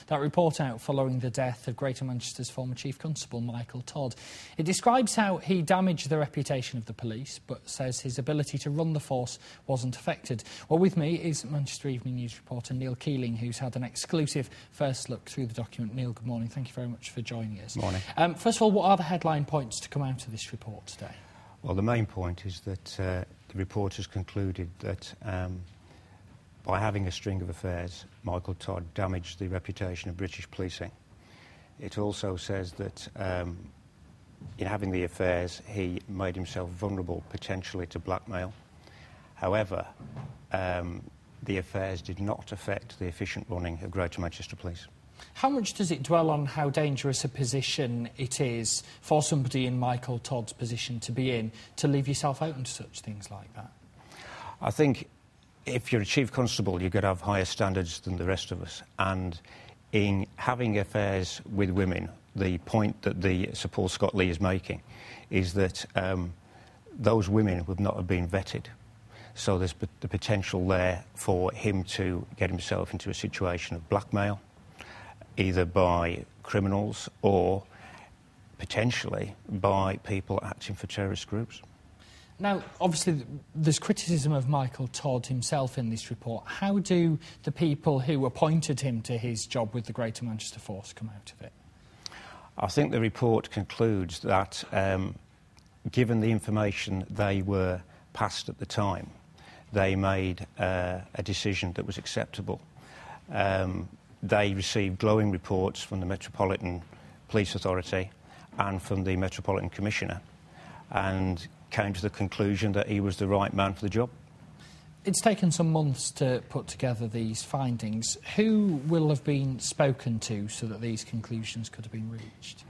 That report out following the death of Greater Manchester's former Chief Constable, Michael Todd. It describes how he damaged the reputation of the police, but says his ability to run the force wasn't affected. Well, with me is Manchester Evening News reporter Neal Keeling, who's had an exclusive first look through the document. Neil, good morning. Thank you very much for joining us. Morning. First of all, what are the headline points to come out of this report today? Well, the main point is that the report has concluded that by having a string of affairs, Michael Todd damaged the reputation of British policing. It also says that in having the affairs, he made himself vulnerable potentially to blackmail. However, the affairs did not affect the efficient running of Greater Manchester Police. How much does it dwell on how dangerous a position it is for somebody in Michael Todd's position to be in, to leave yourself open to such things like that? I think if you're a Chief Constable, you've got to have higher standards than the rest of us. And in having affairs with women, the point that the Sir Paul Scott Lee is making is that those women would not have been vetted. So there's the potential there for him to get himself into a situation of blackmail, either by criminals or potentially by people acting for terrorist groups. Now, obviously, there's criticism of Michael Todd himself in this report. How do the people who appointed him to his job with the Greater Manchester Force come out of it? I think the report concludes that, given the information they were passed at the time, they made a decision that was acceptable. They received glowing reports from the Metropolitan Police Authority and from the Metropolitan Commissioner, and came to the conclusion that he was the right man for the job. It's taken some months to put together these findings. Who will have been spoken to so that these conclusions could have been reached?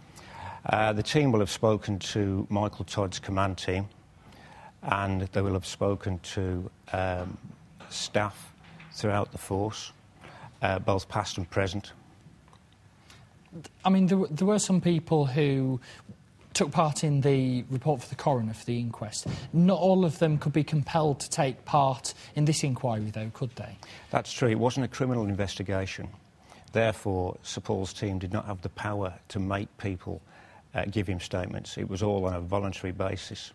The team will have spoken to Michael Todd's command team, and they will have spoken to staff throughout the force, both past and present. I mean, there were some people who took part in the report for the coroner for the inquest. Not all of them could be compelled to take part in this inquiry, though, could they? That's true. It wasn't a criminal investigation. Therefore, Sir Paul's team did not have the power to make people give him statements. It was all on a voluntary basis,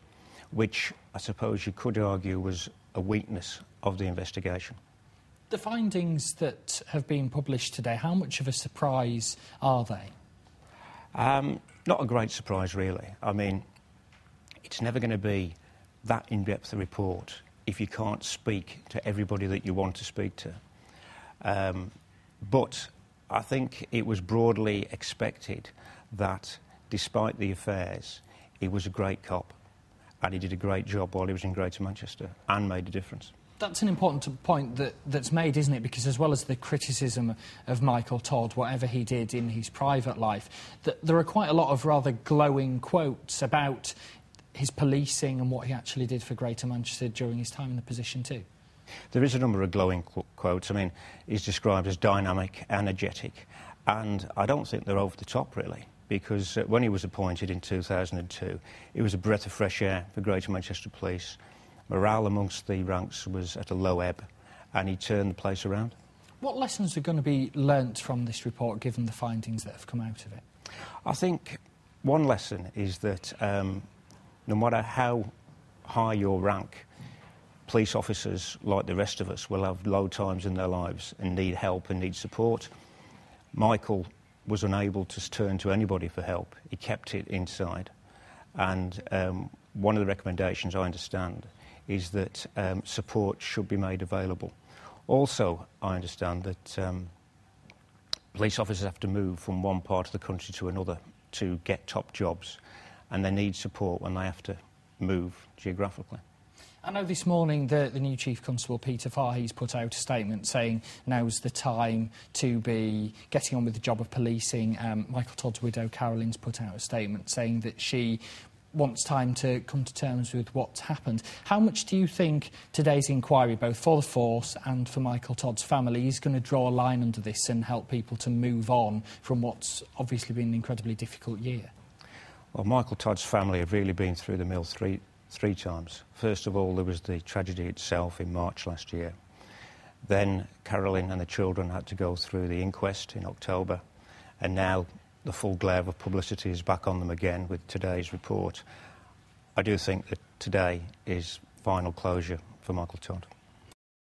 which I suppose you could argue was a weakness of the investigation. The findings that have been published today, how much of a surprise are they? Not a great surprise, really. I mean, it's never going to be that in-depth a report if you can't speak to everybody that you want to speak to. But I think it was broadly expected that, despite the affairs, he was a great cop and he did a great job while he was in Greater Manchester and made a difference. That's an important point that's made, isn't it? Because as well as the criticism of Michael Todd, whatever he did in his private life, there are quite a lot of rather glowing quotes about his policing and what he actually did for Greater Manchester during his time in the position too. There is a number of glowing quotes. I mean, he's described as dynamic, energetic, and I don't think they're over the top, really, because when he was appointed in 2002, it was a breath of fresh air for Greater Manchester Police. Morale amongst the ranks was at a low ebb, and he turned the place around. What lessons are going to be learnt from this report, given the findings that have come out of it? I think one lesson is that no matter how high your rank, police officers, like the rest of us, will have low times in their lives and need help and need support. Michael was unable to turn to anybody for help. He kept it inside. And one of the recommendations, I understand, is that support should be made available. Also, I understand that police officers have to move from one part of the country to another to get top jobs, and they need support when they have to move geographically. I know this morning the new Chief Constable, Peter Farhe's put out a statement saying now's the time to be getting on with the job of policing. Michael Todd's widow, Carolyn's put out a statement saying that she wants time to come to terms with what's happened. How much do you think today's inquiry, both for the force and for Michael Todd's family, is going to draw a line under this and help people to move on from what's obviously been an incredibly difficult year? Well, Michael Todd's family have really been through the mill three times. First of all, there was the tragedy itself in March last year. Then Carolyn and the children had to go through the inquest in October, and now the full glare of publicity is back on them again with today's report. I do think that today is final closure for Michael Todd.